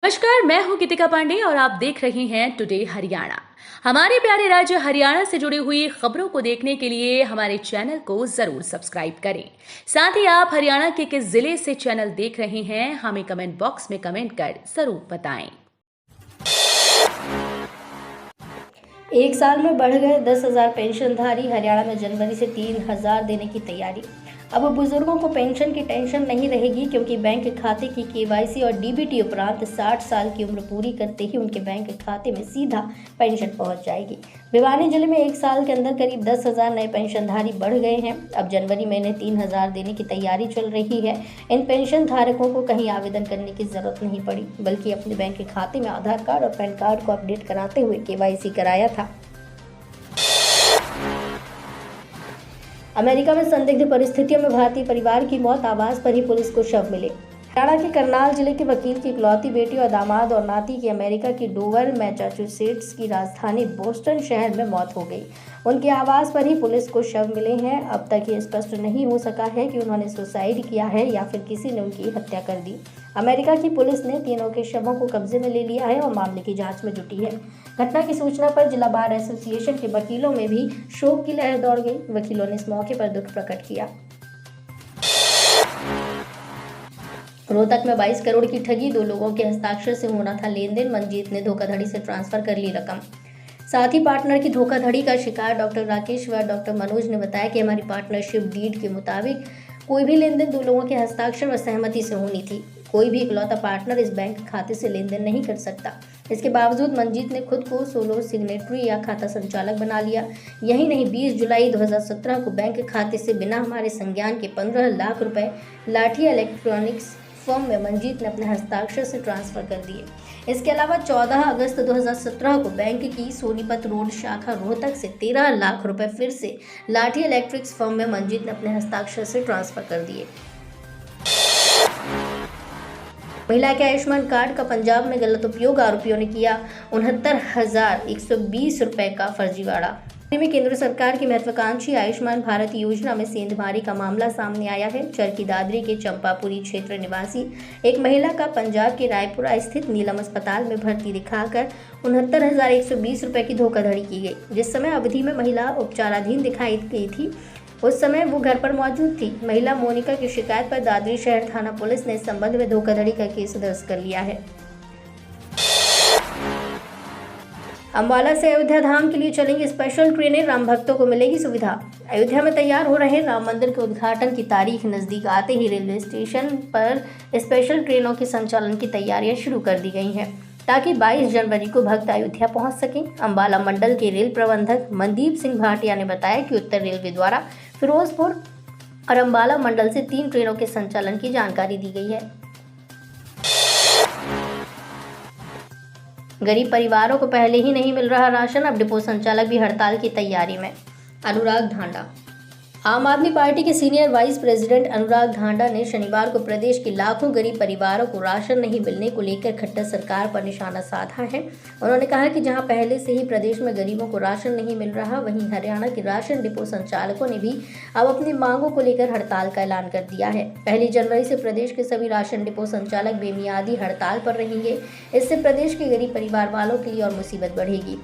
नमस्कार, मैं हूं गीतिका पांडे और आप देख रहे हैं टुडे हरियाणा। हमारे प्यारे राज्य हरियाणा से जुड़ी हुई खबरों को देखने के लिए हमारे चैनल को जरूर सब्सक्राइब करें। साथ ही आप हरियाणा के किस जिले से चैनल देख रहे हैं हमें कमेंट बॉक्स में कमेंट कर जरूर बताएं। एक साल में बढ़ गए 10,000 पेंशनधारी। हरियाणा में जनवरी से 3,000 देने की तैयारी। अब बुजुर्गों को पेंशन की टेंशन नहीं रहेगी, क्योंकि बैंक खाते की केवाईसी और डीबीटी उपरांत 60 साल की उम्र पूरी करते ही उनके बैंक खाते में सीधा पेंशन पहुंच जाएगी। भिवानी जिले में एक साल के अंदर करीब 10,000 नए पेंशनधारी बढ़ गए हैं। अब जनवरी महीने 3,000 देने की तैयारी चल रही है। इन पेंशन धारकों को कहीं आवेदन करने की जरूरत नहीं पड़ी, बल्कि अपने बैंक खाते में आधार कार्ड और पैन कार्ड को अपडेट कराते हुए केवाईसी कराया था। अमेरिका में संदिग्ध परिस्थितियों में भारतीय परिवार की मौत, आवास पर ही पुलिस को शव मिले। हरियाणा के करनाल जिले के वकील की इकलौती बेटी और दामाद और नाती की अमेरिका की डोवर, मैसाचुसेट्स की राजधानी बोस्टन शहर में मौत हो गई। उनके आवास पर ही पुलिस को शव मिले हैं। अब तक ये स्पष्ट नहीं हो सका है कि उन्होंने सुसाइड किया है या फिर किसी ने उनकी हत्या कर दी। अमेरिका की पुलिस ने तीनों के शवों को कब्जे में ले लिया है और मामले की जांच में जुटी है। घटना की सूचना पर जिला बार एसोसिएशन के वकीलों में भी शोक की लहर दौड़ गई। वकीलों ने इस मौके पर दुख प्रकट किया। रोहतक में 22 करोड़ की ठगी, 2 लोगों के हस्ताक्षर से होना था लेन देन। मंजीत ने धोखाधड़ी से ट्रांसफर कर ली रकम। साथी पार्टनर की धोखाधड़ी का शिकार डॉक्टर राकेश व डॉक्टर मनोज ने बताया कि हमारी पार्टनरशिप डीड के मुताबिक कोई भी लेन देन 2 लोगों के हस्ताक्षर व सहमति से होनी थी। कोई भी इकलौता पार्टनर इस बैंक खाते से लेन देन नहीं कर सकता। इसके बावजूद मंजीत ने खुद को सोलो सिग्नेटरी या खाता संचालक बना लिया। यही नहीं, 20 जुलाई 2017 को बैंक खाते से बिना हमारे संज्ञान के 15 लाख रुपए लाठी इलेक्ट्रॉनिक्स फर्म में मंजीत ने अपने हस्ताक्षर से ट्रांसफर कर दिए। इसके अलावा 14 अगस्त 2017 को बैंक की सोनीपत रोड शाखा रोहतक से 13 लाख रुपए फिर से लाठी इलेक्ट्रिक्स फर्म में मंजीत ने अपने हस्ताक्षर से ट्रांसफर कर दिए। महिला के आयुष्मान कार्ड का पंजाब में गलत उपयोग, आरोपियों ने किया 69,120 रुपए का फर्जीवाड़ा। में केंद्र सरकार की महत्वाकांक्षी आयुष्मान भारत योजना में सेंधमारी का मामला सामने आया है। चरखी दादरी के चंपापुरी क्षेत्र निवासी एक महिला का पंजाब के रायपुरा स्थित नीलम अस्पताल में भर्ती दिखाकर 69,120 रुपए की धोखाधड़ी की गई। जिस समय अवधि में महिला उपचाराधीन दिखाई गई थी, उस समय वो घर पर मौजूद थी। महिला मोनिका की शिकायत पर दादरी शहर थाना पुलिस ने इस संबंध में धोखाधड़ी का केस दर्ज कर लिया है। अम्बाला से अयोध्या धाम के लिए चलेंगी स्पेशल ट्रेनें, राम भक्तों को मिलेगी सुविधा। अयोध्या में तैयार हो रहे राम मंदिर के उद्घाटन की तारीख नजदीक आते ही रेलवे स्टेशन पर स्पेशल ट्रेनों के संचालन की तैयारियां शुरू कर दी गई हैं, ताकि 22 जनवरी को भक्त अयोध्या पहुंच सकें। अम्बाला मंडल के रेल प्रबंधक मनदीप सिंह भाटिया ने बताया कि उत्तर रेलवे द्वारा फिरोजपुर और अम्बाला मंडल से 3 ट्रेनों के संचालन की जानकारी दी गई है। गरीब परिवारों को पहले ही नहीं मिल रहा राशन, अब डिपो संचालक भी हड़ताल की तैयारी में। अनुराग ढांडा। आम आदमी पार्टी के सीनियर वाइस प्रेसिडेंट अनुराग ढांडा ने शनिवार को प्रदेश के लाखों गरीब परिवारों को राशन नहीं मिलने को लेकर खट्टर सरकार पर निशाना साधा है। उन्होंने कहा कि जहां पहले से ही प्रदेश में गरीबों को राशन नहीं मिल रहा, वहीं हरियाणा के राशन डिपो संचालकों ने भी अब अपनी मांगों को लेकर हड़ताल का ऐलान कर दिया है। 1 जनवरी से प्रदेश के सभी राशन डिपो संचालक बेमियादी हड़ताल पर रहेंगे। इससे प्रदेश के गरीब परिवार वालों के लिए और मुसीबत बढ़ेगी।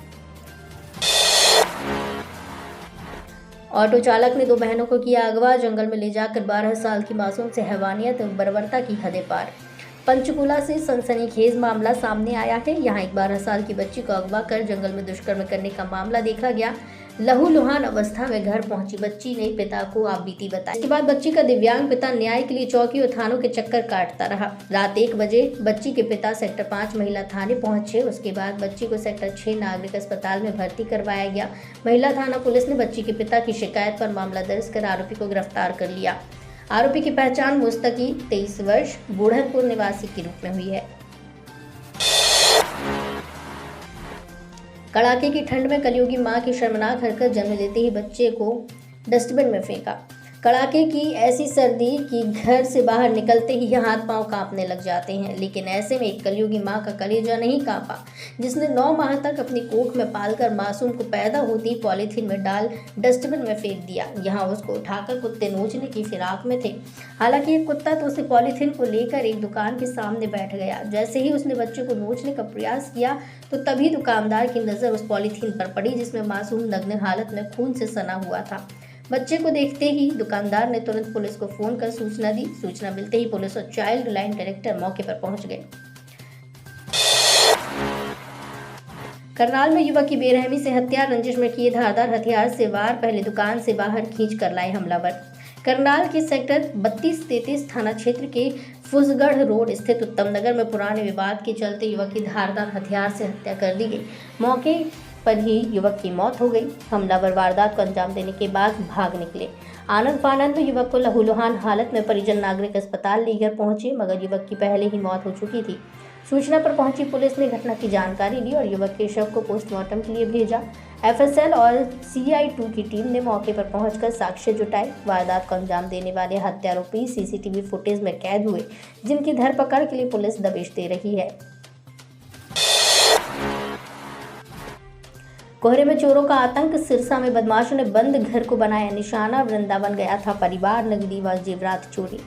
ऑटो चालक ने 2 बहनों को किया अगवा, जंगल में ले जाकर 12 साल की मासूम से हैवानियत और बर्बरता की हदें पार। पंचकूला से सनसनीखेज मामला सामने आया है। यहाँ एक 12 साल की बच्ची को अगवा कर जंगल में दुष्कर्म करने का मामला देखा गया। लहूलुहान अवस्था में घर पहुंची बच्ची ने पिता को आपबीती बताई। इसके बाद बच्ची का दिव्यांग पिता न्याय के लिए चौकी और थानों के चक्कर काटता रहा। रात 1 बजे बच्ची के पिता सेक्टर 5 महिला थाने पहुंचे। उसके बाद बच्ची को सेक्टर 6 नागरिक अस्पताल में भर्ती करवाया गया। महिला थाना पुलिस ने बच्ची के पिता की शिकायत पर मामला दर्ज कर आरोपी को गिरफ्तार कर लिया। आरोपी की पहचान मुस्तकी 23 वर्ष बूढ़नपुर निवासी के रूप में हुई है। कड़ाके की ठंड में कलयुगी मां की शर्मनाक हरकत, जन्म लेते ही बच्चे को डस्टबिन में फेंका। कड़ाके की ऐसी सर्दी कि घर से बाहर निकलते ही हाथ पांव कांपने लग जाते हैं। लेकिन ऐसे में एक कलयुगी माँ का कलेजा नहीं कांपा, जिसने 9 माह तक अपनी कोख में पालकर मासूम को पैदा होती पॉलीथीन में डाल डस्टबिन में फेंक दिया। यहाँ उसको उठाकर कुत्ते नोचने की फिराक में थे। हालांकि एक कुत्ता तो उसे पॉलीथीन को लेकर एक दुकान के सामने बैठ गया। जैसे ही उसने बच्चे को नोचने का प्रयास किया तो तभी दुकानदार की नज़र उस पॉलीथीन पर पड़ी जिसमें मासूम नग्न हालत में खून से सना हुआ था। बच्चे को देखते ही दुकानदार ने तुरंत पुलिस को फोन कर सूचना दी। सूचना मिलते ही पुलिस और चाइल्ड लाइन डायरेक्टर मौके पर पहुंच गए। करनाल में युवक की बेरहमी से हत्या, रंजिश में किए धारदार हथियार से वार, पहले दुकान से बाहर खींच कर लाए हमलावर। करनाल के सेक्टर 32-33 थाना क्षेत्र के फुसगढ़ रोड स्थित उत्तम नगर में पुराने विवाद के चलते युवक की धारदार हथियार से हत्या कर दी गई। मौके पर ही युवक की मौत हो गई। हमलावर वारदात को अंजाम देने के बाद भाग निकले। आनंद फानंद में युवक को लहूलुहान हालत में परिजन नागरिक अस्पताल लेकर पहुंचे, मगर युवक की पहले ही मौत हो चुकी थी। सूचना पर पहुंची पुलिस ने घटना की जानकारी ली और युवक के शव को पोस्टमार्टम के लिए भेजा। एफएसएल और CI2 की टीम ने मौके पर पहुंचकर साक्ष्य जुटाए। वारदात को अंजाम देने वाले हत्यारोपी CCTV फुटेज में कैद हुए, जिनकी धरपकड़ के लिए पुलिस दबिश दे रही है। कोहरे में चोरों का आतंक, सिरसा में बदमाशों ने बंद घर को बनाया निशाना, वृंदावन गया था परिवार, नगदी व जेवरात चोरी।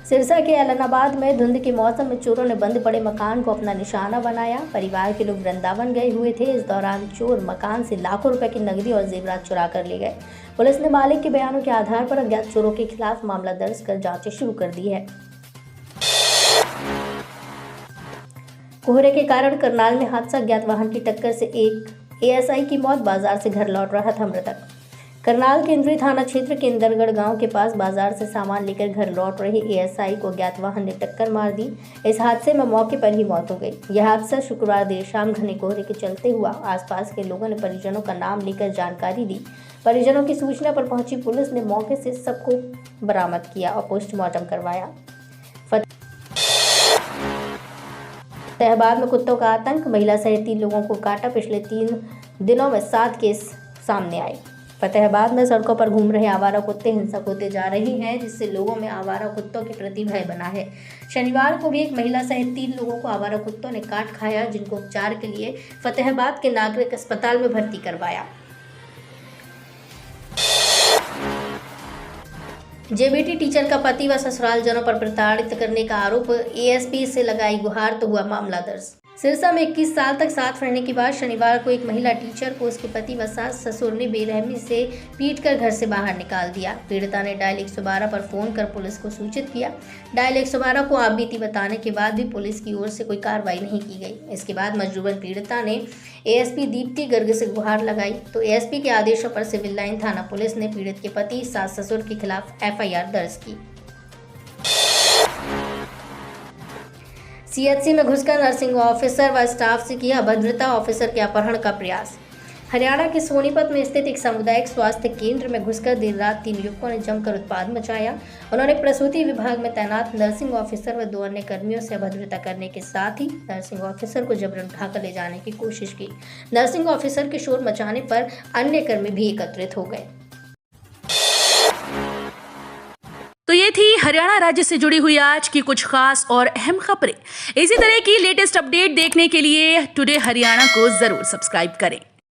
सिरसा के ऐलनाबाद में धुंध के मौसम में चोरों ने बंद पड़े मकान को अपना निशाना बनाया। परिवार के लोग वृंदावन गए हुए थे। इस दौरान चोर मकान से लाखों रुपए की नगदी और जेवरात चुरा कर ले गए। पुलिस ने मालिक के बयानों के आधार पर अज्ञात चोरों के खिलाफ मामला दर्ज कर जांच शुरू कर दी है। कोहरे के कारण करनाल में हादसा, अज्ञात वाहन की टक्कर से एक ASI की मौत, बाजार से घर लौट रहा था मृतक। करनाल केंद्रीय थाना क्षेत्र के इंदरगढ़ गांव के पास बाजार से सामान लेकर घर लौट रहे ASI को अज्ञात वाहन ने टक्कर मार दी। इस हादसे में मौके पर ही मौत हो गई। यह हादसा शुक्रवार देर शाम घने कोहरे के चलते हुआ। आसपास के लोगों ने परिजनों का नाम लेकर जानकारी दी। परिजनों की सूचना पर पहुंची पुलिस ने मौके से सबको बरामद किया और पोस्टमार्टम करवाया। फतेहाबाद में कुत्तों का आतंक, महिला सहित 3 लोगों को काटा। पिछले 3 दिनों में 7 केस सामने आए। फतेहाबाद में सड़कों पर घूम रहे आवारा कुत्ते हिंसक होते जा रहे हैं, जिससे लोगों में आवारा कुत्तों के प्रति भय बना है। शनिवार को भी एक महिला सहित 3 लोगों को आवारा कुत्तों ने काट खाया, जिनको उपचार के लिए फतेहाबाद के नागरिक अस्पताल में भर्ती करवाया। JBT टीचर का पति व ससुरालजनों पर प्रताड़ित करने का आरोप, ASP से लगाई गुहार तो हुआ मामला दर्ज। सिरसा में 21 साल तक साथ रहने के बाद शनिवार को एक महिला टीचर को उसके पति व सास ससुर ने बेरहमी से पीटकर घर से बाहर निकाल दिया। पीड़िता ने डायल 112 पर फोन कर पुलिस को सूचित किया। डायल 112 को आपबीती बताने के बाद भी पुलिस की ओर से कोई कार्रवाई नहीं की गई। इसके बाद मजबूरन पीड़िता ने ASP दीप्ति गर्ग से गुहार लगाई, तो ASP के आदेशों पर सिविल लाइन थाना पुलिस ने पीड़ित के पति सास ससुर के खिलाफ FIR दर्ज की। CHC में घुसकर नर्सिंग ऑफिसर व स्टाफ से किया अभद्रता, ऑफिसर के अपहरण का प्रयास। हरियाणा के सोनीपत में स्थित एक सामुदायिक स्वास्थ्य केंद्र में घुसकर देर रात 3 युवकों ने जमकर उत्पाद मचाया। उन्होंने प्रसूति विभाग में तैनात नर्सिंग ऑफिसर व 2 अन्य कर्मियों से अभद्रता करने के साथ ही नर्सिंग ऑफिसर को जबरन उठाकर ले जाने की कोशिश की। नर्सिंग ऑफिसर के शोर मचाने पर अन्य कर्मी भी एकत्रित हो गए। तो ये थी हरियाणा राज्य से जुड़ी हुई आज की कुछ खास और अहम खबरें। इसी तरह की लेटेस्ट अपडेट देखने के लिए टुडे हरियाणा को जरूर सब्सक्राइब करें।